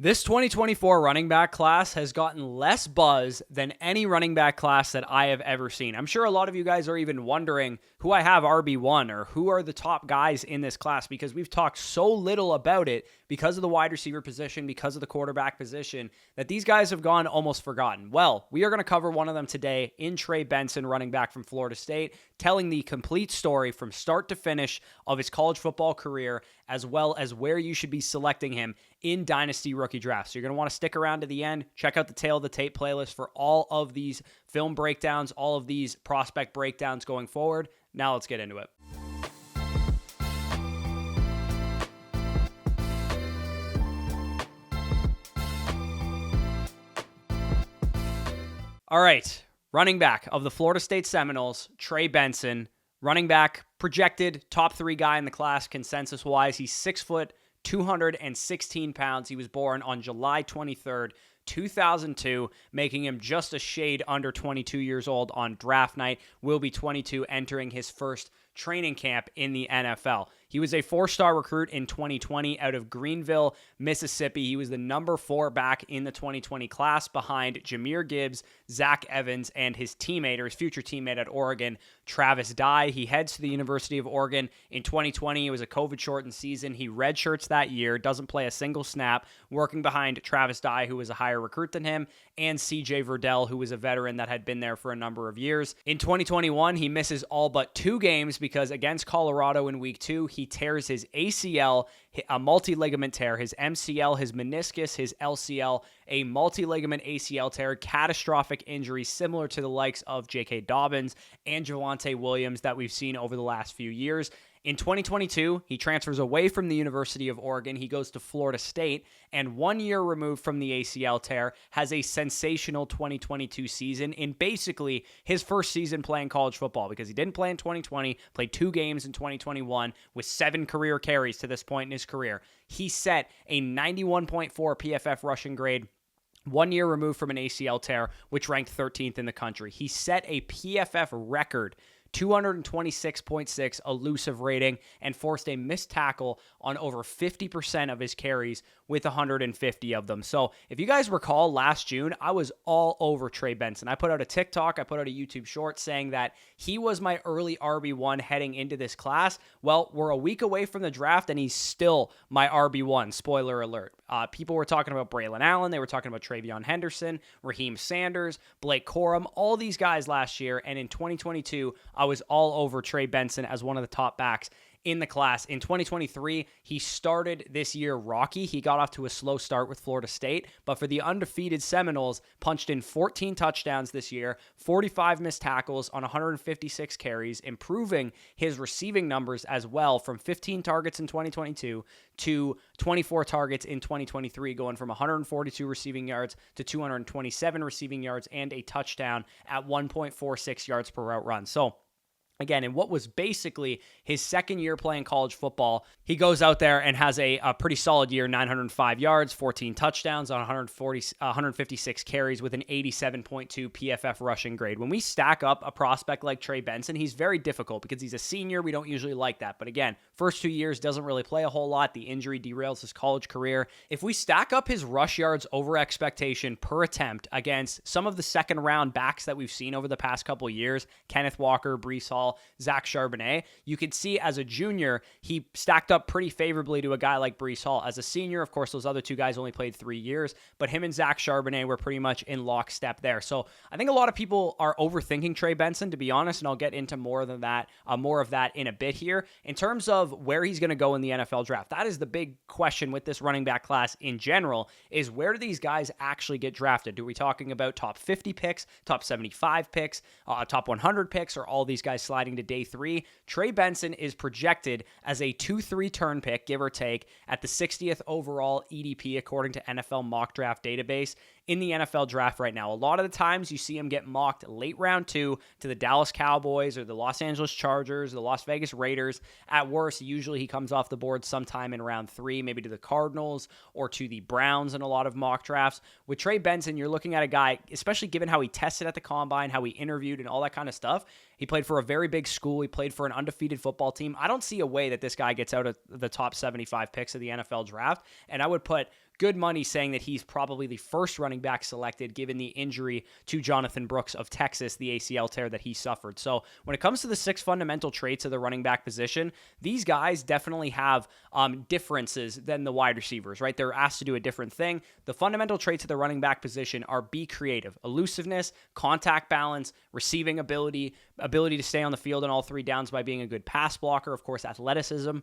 This 2024 running back class has gotten less buzz than any running back class that I have ever seen. I'm sure a lot of you guys are even wondering who I have RB1 or who are the top guys in this class, because we've talked so little about it because of the wide receiver position, because of the quarterback position, that these guys have gone almost forgotten. Well, we are going to cover one of them today in Trey Benson, running back from Florida State, telling the complete story from start to finish of his college football career, as well as where you should be selecting him in Dynasty rookie drafts. So you're going to want to stick around to the end. Check out the Tail of the Tape playlist for all of these film breakdowns, all of these prospect breakdowns going forward. Now let's get into it. All right, running back of the Florida State Seminoles, Trey Benson. Running back, projected top 3 guy in the class consensus-wise. He's 6 foot, 216 pounds. He was born on July 23rd, 2002, making him just a shade under 22 years old on draft night. Will be 22, entering his first training camp in the NFL. He was a 4-star recruit in 2020 out of Greenville, Mississippi. He was the number 4 back in the 2020 class behind Jahmyr Gibbs, Zach Evans, and his teammate, or his future teammate at Oregon, Travis Dye. He heads to the University of Oregon in 2020. It was a COVID-shortened season. He redshirts that year, doesn't play a single snap, working behind Travis Dye, who was a higher recruit than him, and CJ Verdell, who was a veteran that had been there for a number of years. In 2021, he misses all but 2 games because against Colorado in week 2, he tears his ACL, a multi-ligament tear, his MCL, his meniscus, his LCL, a multi-ligament ACL tear, catastrophic injury similar to the likes of J.K. Dobbins and Javonte Williams that we've seen over the last few years. In 2022, he transfers away from the University of Oregon. He goes to Florida State, and 1 year removed from the ACL tear, has a sensational 2022 season in basically his first season playing college football, because he didn't play in 2020, played 2 games in 2021 with 7 career carries to this point in his career. He set a 91.4 PFF rushing grade 1 year removed from an ACL tear, which ranked 13th in the country. He set a PFF record 226.6 elusive rating, and forced a missed tackle on over 50% of his carries with 150 of them. So if you guys recall last June, I was all over Trey Benson. I put out a TikTok, I put out a YouTube short saying that he was my early RB1 heading into this class. Well, we're a week away from the draft, and he's still my RB1. Spoiler alert. People were talking about Braylon Allen. They were talking about Travion Henderson, Raheem Sanders, Blake Corum, all these guys last year. And in 2022, I was all over Trey Benson as one of the top backs in the class. In 2023, he started this year rocky. He got off to a slow start with Florida State, but for the undefeated Seminoles, punched in 14 touchdowns this year, 45 missed tackles on 156 carries, improving his receiving numbers as well from 15 targets in 2022 to 24 targets in 2023, going from 142 receiving yards to 227 receiving yards and a touchdown at 1.46 yards per route run. So again, in what was basically his second year playing college football, he goes out there and has a pretty solid year, 905 yards, 14 touchdowns on 156 carries with an 87.2 PFF rushing grade. When we stack up a prospect like Trey Benson, he's very difficult because he's a senior. We don't usually like that. But again, first 2 years, doesn't really play a whole lot. The injury derails his college career. If we stack up his rush yards over expectation per attempt against some of the second round backs that we've seen over the past couple years, Kenneth Walker, Breece Hall, Zach Charbonnet, you could see as a junior, he stacked up pretty favorably to a guy like Breece Hall. As a senior, of course, those other 2 guys only played 3 years, but him and Zach Charbonnet were pretty much in lockstep there. So I think a lot of people are overthinking Trey Benson, to be honest, and I'll get into more of that in a bit here. In terms of where he's going to go in the NFL draft, that is the big question with this running back class in general, is where do these guys actually get drafted? Do we talking about top 50 picks, top 75 picks, top 100 picks, or all these guys sliding to day 3? Trey Benson is projected as a 2-3 turn pick, give or take, at the 60th overall EDP according to NFL Mock Draft Database in the NFL draft right now. A lot of the times you see him get mocked late round 2 to the Dallas Cowboys or the Los Angeles Chargers, the Las Vegas Raiders. At worst, usually he comes off the board sometime in round 3, maybe to the Cardinals or to the Browns in a lot of mock drafts. With Trey Benson, you're looking at a guy, especially given how he tested at the combine, how he interviewed and all that kind of stuff. He played for a very big school. He played for an undefeated football team. I don't see a way that this guy gets out of the top 75 picks of the NFL draft, and I would put good money saying that he's probably the first running back selected given the injury to Jonathan Brooks of Texas, the ACL tear that he suffered. So when it comes to the 6 fundamental traits of the running back position, these guys definitely have differences than the wide receivers, right? They're asked to do a different thing. The fundamental traits of the running back position are be creative, elusiveness, contact balance, receiving ability to stay on the field on all 3 downs by being a good pass blocker, of course, athleticism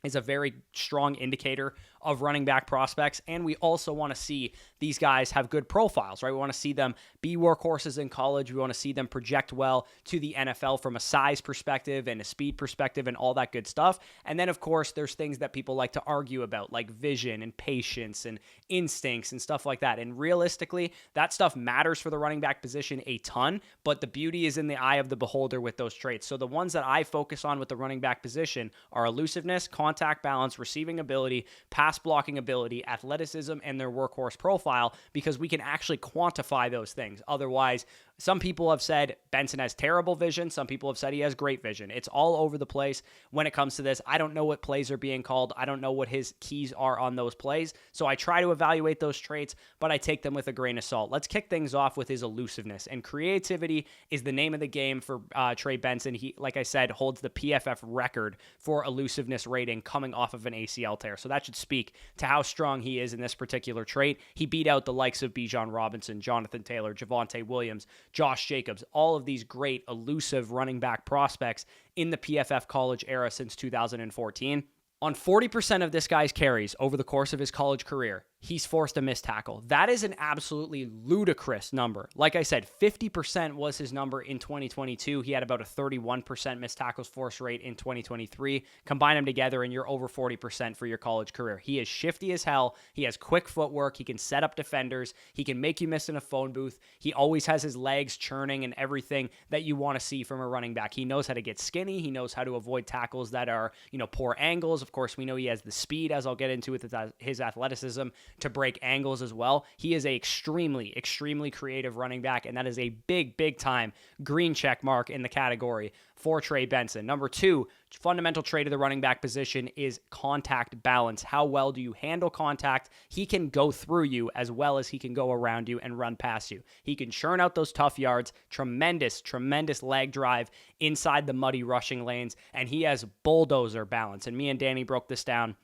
is a very strong indicator of running back prospects. And we also want to see these guys have good profiles, right? We want to see them be workhorses in college. We want to see them project well to the NFL from a size perspective and a speed perspective and all that good stuff. And then, of course, there's things that people like to argue about, like vision and patience and instincts and stuff like that. And realistically, that stuff matters for the running back position a ton, but the beauty is in the eye of the beholder with those traits. So the ones that I focus on with the running back position are elusiveness, contact balance, receiving ability, pass blocking ability, athleticism, and their workhorse profile, because we can actually quantify those things. Otherwise, some people have said Benson has terrible vision. Some people have said he has great vision. It's all over the place when it comes to this. I don't know what plays are being called. I don't know what his keys are on those plays. So I try to evaluate those traits, but I take them with a grain of salt. Let's kick things off with his elusiveness. And creativity is the name of the game for Trey Benson. He, like I said, holds the PFF record for elusiveness rating coming off of an ACL tear. So that should speak to how strong he is in this particular trait. He beat out the likes of Bijan Robinson, Jonathan Taylor, Javonte Williams, Josh Jacobs, all of these great elusive running back prospects in the PFF college era since 2014. On 40% of this guy's carries over the course of his college career, he's forced a missed tackle. That is an absolutely ludicrous number. Like I said, 50% was his number in 2022. He had about a 31% missed tackles force rate in 2023. Combine them together and you're over 40% for your college career. He is shifty as hell. He has quick footwork. He can set up defenders. He can make you miss in a phone booth. He always has his legs churning and everything that you want to see from a running back. He knows how to get skinny. He knows how to avoid tackles that are, poor angles. Of course, we know he has the speed, as I'll get into with his athleticism, to break angles as well. He is a extremely, extremely creative running back, and that is a big, big time green check mark in the category for Trey Benson. Number 2, fundamental trait of the running back position is contact balance. How well do you handle contact? He can go through you as well as he can go around you and run past you. He can churn out those tough yards, tremendous, tremendous leg drive inside the muddy rushing lanes, and he has bulldozer balance. And me and Danny broke this down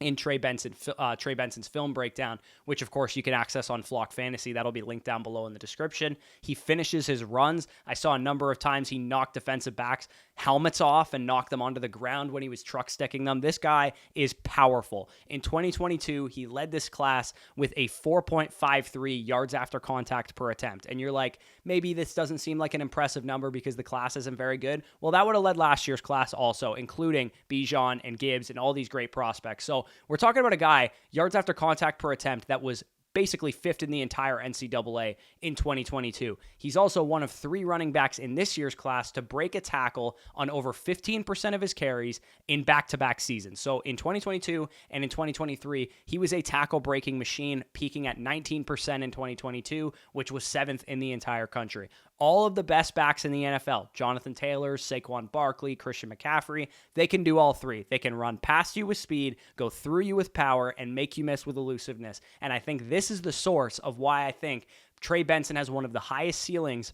in Trey Benson's film breakdown, which of course you can access on Flock Fantasy. That'll be linked down below in the description. He finishes his runs. I saw a number of times he knocked defensive backs' helmets off and knocked them onto the ground when he was truck sticking them. This guy is powerful. In 2022, he led this class with a 4.53 yards after contact per attempt. And you're like, maybe this doesn't seem like an impressive number because the class isn't very good. Well, that would have led last year's class also, including Bijan and Gibbs and all these great prospects. So we're talking about a guy, yards after contact per attempt, that was basically 5th in the entire NCAA in 2022. He's also one of 3 running backs in this year's class to break a tackle on over 15% of his carries in back-to-back seasons. So in 2022 and in 2023, he was a tackle-breaking machine, peaking at 19% in 2022, which was 7th in the entire country. All of the best backs in the NFL, Jonathan Taylor, Saquon Barkley, Christian McCaffrey, they can do all 3. They can run past you with speed, go through you with power, and make you miss with elusiveness. And I think this is the source of why I think Trey Benson has one of the highest ceilings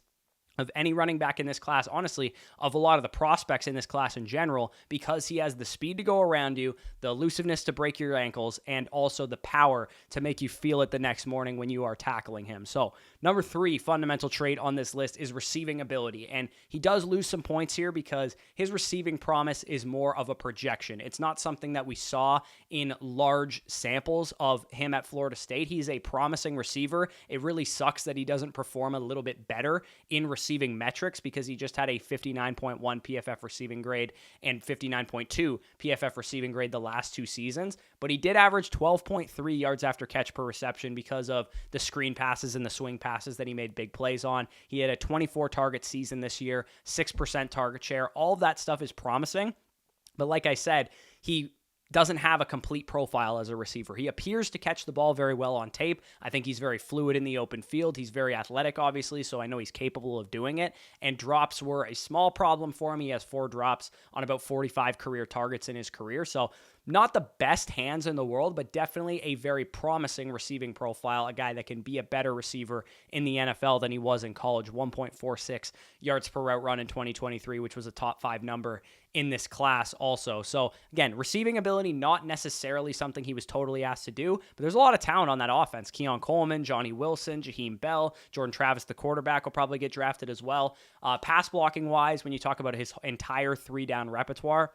of any running back in this class, honestly, of a lot of the prospects in this class in general, because he has the speed to go around you, the elusiveness to break your ankles, and also the power to make you feel it the next morning when you are tackling him. So number 3 fundamental trait on this list is receiving ability. And he does lose some points here because his receiving promise is more of a projection. It's not something that we saw in large samples of him at Florida State. He's a promising receiver. It really sucks that he doesn't perform a little bit better in receiving metrics because he just had a 59.1 PFF receiving grade and 59.2 PFF receiving grade the last 2 seasons. But he did average 12.3 yards after catch per reception because of the screen passes and the swing passes that he made big plays on. He had a 24 target season this year, 6% target share. All of that stuff is promising. But like I said, he doesn't have a complete profile as a receiver. He appears to catch the ball very well on tape. I think he's very fluid in the open field. He's very athletic, obviously, so I know he's capable of doing it. And drops were a small problem for him. He has 4 drops on about 45 career targets in his career. So Not the best hands in the world, but definitely a very promising receiving profile, a guy that can be a better receiver in the NFL than he was in college. 1.46 yards per route run in 2023, which was a top 5 number in this class also. So again, receiving ability, not necessarily something he was totally asked to do, but there's a lot of talent on that offense. Keon Coleman, Johnny Wilson, Jaheim Bell, Jordan Travis, the quarterback, will probably get drafted as well. Pass blocking wise, when you talk about his entire 3-down repertoire,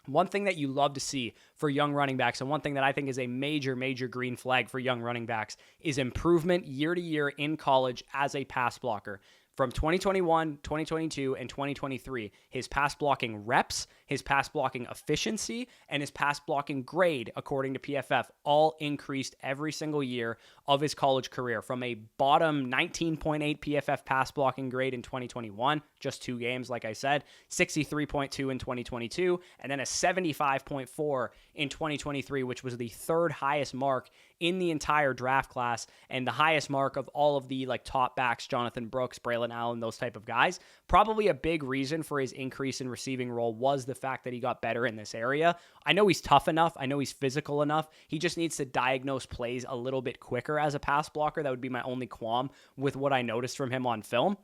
one thing that you love to see for young running backs, and one thing that I think is a major, major green flag for young running backs, is improvement year to year in college as a pass blocker. From 2021, 2022, and 2023, his pass blocking reps, his pass blocking efficiency, and his pass blocking grade, according to PFF, all increased every single year of his college career. From a bottom 19.8 PFF pass blocking grade in 2021, just 2 games, like I said, 63.2 in 2022, and then a 75.4 in 2023, which was the 3rd highest mark in the entire draft class and the highest mark of all of the top backs, Jonathan Brooks, Braylon Allen, those type of guys. Probably a big reason for his increase in receiving role was the fact that he got better in this area. I know he's tough enough. I know he's physical enough. He just needs to diagnose plays a little bit quicker as a pass blocker. That would be my only qualm with what I noticed from him on film.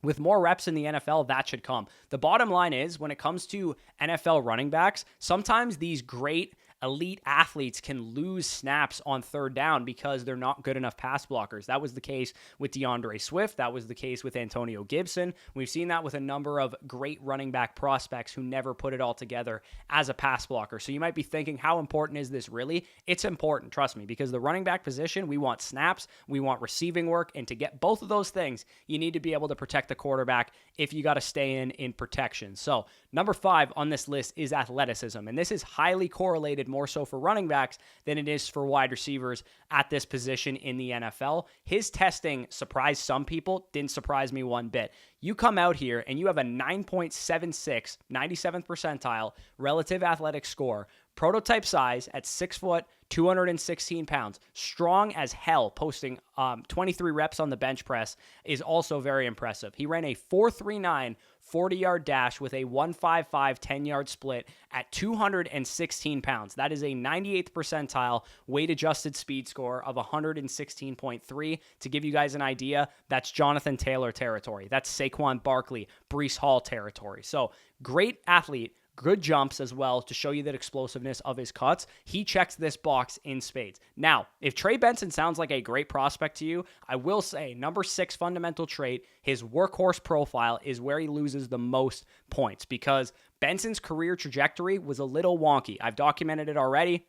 With more reps in the NFL, that should come. The bottom line is, when it comes to NFL running backs, sometimes these great elite athletes can lose snaps on 3rd down because they're not good enough pass blockers. That was the case with DeAndre Swift. That was the case with Antonio Gibson. We've seen that with a number of great running back prospects who never put it all together as a pass blocker. So you might be thinking, how important is this really? It's important, trust me, because the running back position, we want snaps, we want receiving work, and to get both of those things, you need to be able to protect the quarterback if you got to stay in protection. So number 5 on this list is athleticism, and this is highly correlated more so for running backs than it is for wide receivers at this position in the NFL. His testing surprised some people, didn't surprise me one bit. You come out here and you have a 9.76, 97th percentile relative athletic score, prototype size at 6 foot, 216 pounds, strong as hell, posting 23 reps on the bench press is also very impressive. He ran a 4.39 40-yard dash with a 1.55 10-yard split at 216 pounds. That is a 98th percentile weight-adjusted speed score of 116.3. To give you guys an idea, that's Jonathan Taylor territory. That's Saquon Barkley, Breece Hall territory. So great athlete. Good jumps as well to show you that explosiveness of his cuts. He checks this box in spades. Now, if Trey Benson sounds like a great prospect to you, I will say number 6 fundamental trait, his workhorse profile is where he loses the most points because Benson's career trajectory was a little wonky. I've documented it already.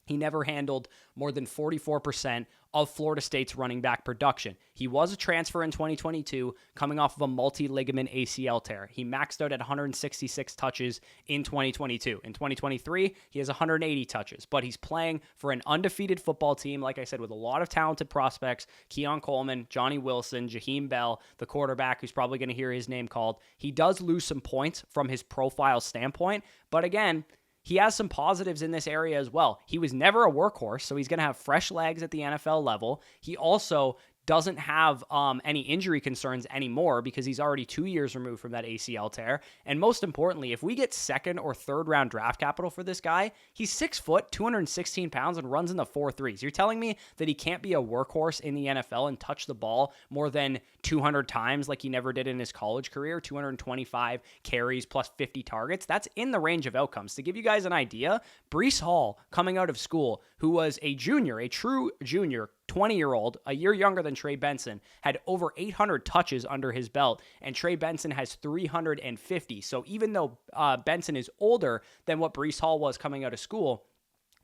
He never handled more than 44% of Florida State's running back production. He was a transfer in 2022, coming off of a multi-ligament ACL tear. He maxed out at 166 touches in 2022. In 2023, he has 180 touches, but he's playing for an undefeated football team, like I said, with a lot of talented prospects, Keon Coleman, Johnny Wilson, Jaheim Bell, the quarterback who's probably going to hear his name called. He does lose some points from his profile standpoint, but again, he has some positives in this area as well. He was never a workhorse, so he's going to have fresh legs at the NFL level. He also doesn't have any injury concerns anymore because he's already 2 years removed from that ACL tear. And most importantly, if we get 2nd or 3rd round draft capital for this guy, he's 6 foot, 216 pounds, and runs in the 4.3s. You're telling me that he can't be a workhorse in the NFL and touch the ball more than 200 times like he never did in his college career, 225 carries plus 50 targets? That's in the range of outcomes. To give you guys an idea, Breece Hall, coming out of school, who was a junior, a true junior, 20-year-old, a year younger than Trey Benson, had over 800 touches under his belt, and Trey Benson has 350. So even though Benson is older than what Breece Hall was coming out of school,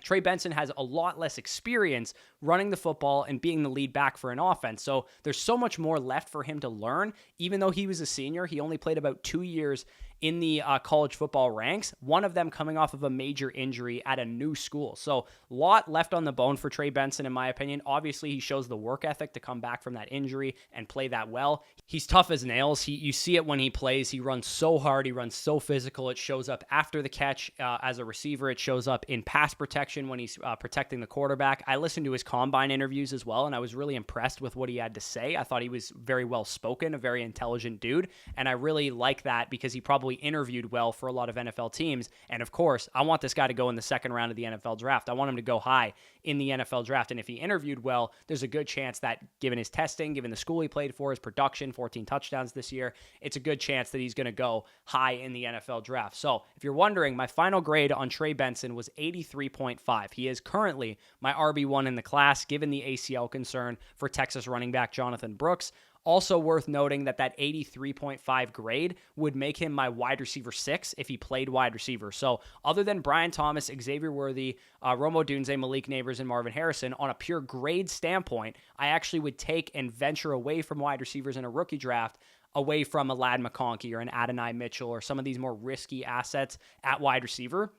Trey Benson has a lot less experience running the football and being the lead back for an offense. So there's so much more left for him to learn. Even though he was a senior, he only played about 2 years in the college football ranks, one of them coming off of a major injury at a new school. So a lot left on the bone for Trey Benson, in my opinion. Obviously, he shows the work ethic to come back from that injury and play that well. He's tough as nails. You see it when he plays. He runs so hard. He runs so physical. It shows up after the catch as a receiver. It shows up in pass protection when he's protecting the quarterback. I listened to his combine interviews as well, and I was really impressed with what he had to say. I thought he was very well spoken, a very intelligent dude, and I really like that because he probably he interviewed well for a lot of NFL teams. And of course, I want this guy to go in the second round of the NFL draft. I want him to go high in the NFL draft. And if he interviewed well, there's a good chance that given his testing, given the school he played for, his production, 14 touchdowns this year, it's a good chance that he's going to go high in the NFL draft. So if you're wondering, my final grade on Trey Benson was 83.5. He is currently my RB1 in the class, given the ACL concern for Texas running back Jonathan Brooks. Also worth noting that 83.5 grade would make him my wide receiver 6 if he played wide receiver. So other than Brian Thomas, Xavier Worthy, Rome Odunze, Malik Neighbors, and Marvin Harrison, on a pure grade standpoint, I actually would take and venture away from wide receivers in a rookie draft, away from a Ladd McConkey or an Adonai Mitchell or some of these more risky assets at wide receiver.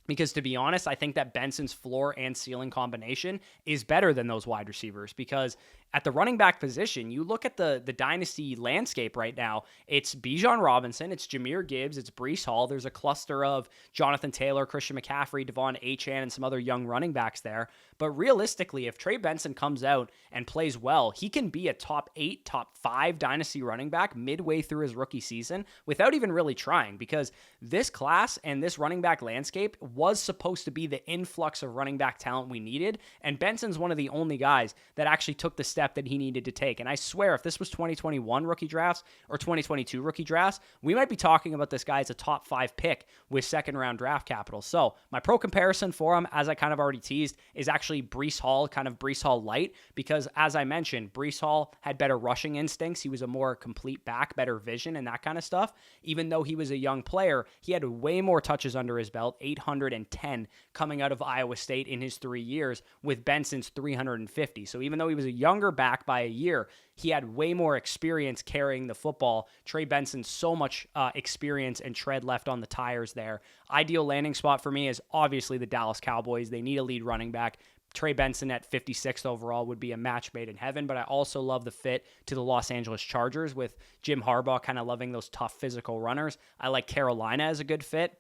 Because to be honest, I think that Benson's floor and ceiling combination is better than those wide receivers, because at the running back position, you look at the dynasty landscape right now, it's Bijan Robinson, it's Jahmyr Gibbs, it's Breece Hall. There's a cluster of Jonathan Taylor, Christian McCaffrey, Devon Achane, and some other young running backs there. But realistically, if Trey Benson comes out and plays well, he can be a top 8, top 5 dynasty running back midway through his rookie season without even really trying, because this class and this running back landscape was supposed to be the influx of running back talent we needed, and Benson's one of the only guys that actually took the step that he needed to take. And I swear, if this was 2021 rookie drafts or 2022 rookie drafts, we might be talking about this guy as a top 5 pick with second round draft capital. So my pro comparison for him, as I kind of already teased, is actually Breece Hall, kind of Breece Hall light, because as I mentioned, Breece Hall had better rushing instincts. He was a more complete back, better vision and that kind of stuff. Even though he was a young player, he had way more touches under his belt, 810 coming out of Iowa State in his 3 years, with Benson's 350. So even though he was a younger back by a year, he had way more experience carrying the football. Trey Benson, so much experience and tread left on the tires there. Ideal landing spot for me is obviously the Dallas Cowboys. They need a lead running back. Trey Benson at 56th overall would be a match made in heaven, but I also love the fit to the Los Angeles Chargers with Jim Harbaugh kind of loving those tough physical runners. I like Carolina as a good fit.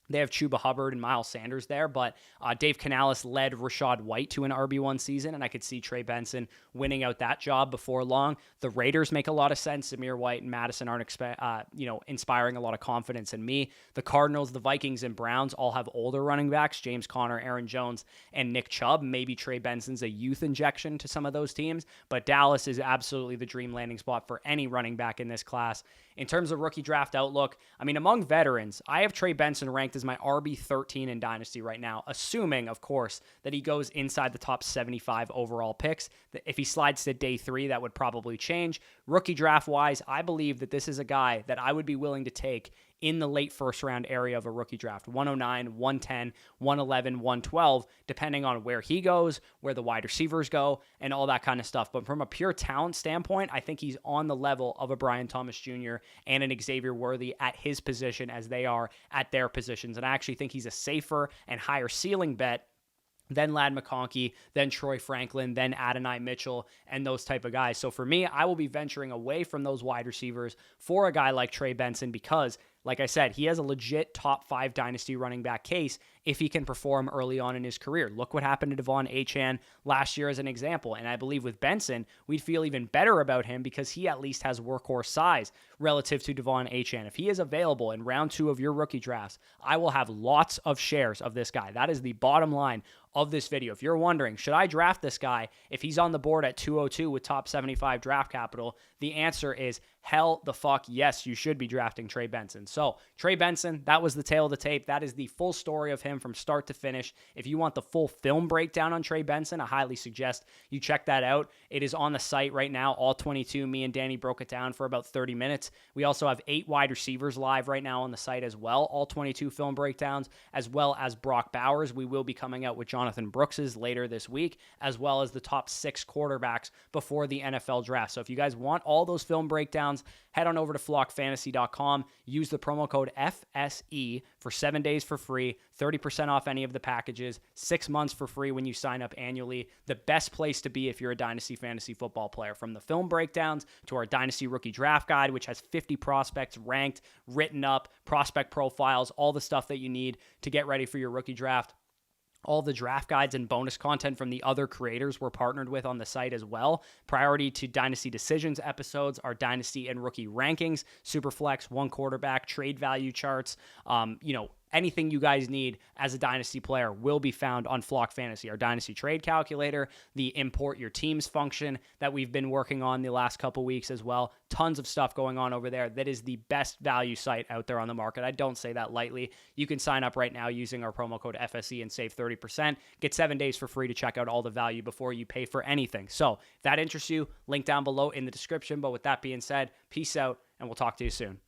They have Chuba Hubbard and Miles Sanders there, but Dave Canales led Rachaad White to an RB1 season, and I could see Trey Benson winning out that job before long. The Raiders make a lot of sense. Zamir White and Madison aren't inspiring a lot of confidence in me. The Cardinals, the Vikings, and Browns all have older running backs, James Conner, Aaron Jones, and Nick Chubb. Maybe Trey Benson's a youth injection to some of those teams, but Dallas is absolutely the dream landing spot for any running back in this class. In terms of rookie draft outlook, I mean, among veterans, I have Trey Benson ranked as my RB13 in Dynasty right now, assuming, of course, that he goes inside the top 75 overall picks. If he slides to day 3, that would probably change. Rookie draft-wise, I believe that this is a guy that I would be willing to take in the late first round area of a rookie draft, 109, 110, 111, 112, depending on where he goes, where the wide receivers go, and all that kind of stuff. But from a pure talent standpoint, I think he's on the level of a Brian Thomas Jr. and an Xavier Worthy at his position as they are at their positions. And I actually think he's a safer and higher ceiling bet then Ladd McConkey, then Troy Franklin, then Adonai Mitchell, and those type of guys. So for me, I will be venturing away from those wide receivers for a guy like Trey Benson because, like I said, he has a legit top 5 dynasty running back case if he can perform early on in his career. Look what happened to Devon Achane last year as an example. And I believe with Benson, we'd feel even better about him because he at least has workhorse size relative to Devon Achane. If he is available in round 2 of your rookie drafts, I will have lots of shares of this guy. That is the bottom line of this video. If you're wondering, should I draft this guy if he's on the board at 202 with top 75 draft capital? The answer is hell the fuck yes, you should be drafting Trey Benson. So Trey Benson, that was the tail of the tape. That is the full story of him from start to finish. If you want the full film breakdown on Trey Benson, I highly suggest you check that out. It is on the site right now, all 22. Me and Danny broke it down for about 30 minutes. We also have 8 wide receivers live right now on the site as well, all 22 film breakdowns, as well as Brock Bowers. We will be coming out with Jonathan Brooks's later this week, as well as the top 6 quarterbacks before the NFL draft. So if you guys want all those film breakdowns, head on over to flockfantasy.com. Use the promo code FSE for 7 days for free, 30% off any of the packages, 6 months for free when you sign up annually. The best place to be if you're a Dynasty fantasy football player. From the film breakdowns to our Dynasty rookie draft guide, which has 50 prospects ranked, written up, prospect profiles, all the stuff that you need to get ready for your rookie draft. all the draft guides and bonus content from the other creators we're partnered with on the site as well. Priority to Dynasty Decisions episodes, our Dynasty and Rookie rankings, Superflex, one quarterback, trade value charts, anything you guys need as a Dynasty player will be found on Flock Fantasy, our Dynasty trade calculator, the import your teams function that we've been working on the last couple weeks as well. Tons of stuff going on over there. That is the best value site out there on the market. I don't say that lightly. You can sign up right now using our promo code FSE and save 30%. Get 7 days for free to check out all the value before you pay for anything. So if that interests you, link down below in the description. But with that being said, peace out, and we'll talk to you soon.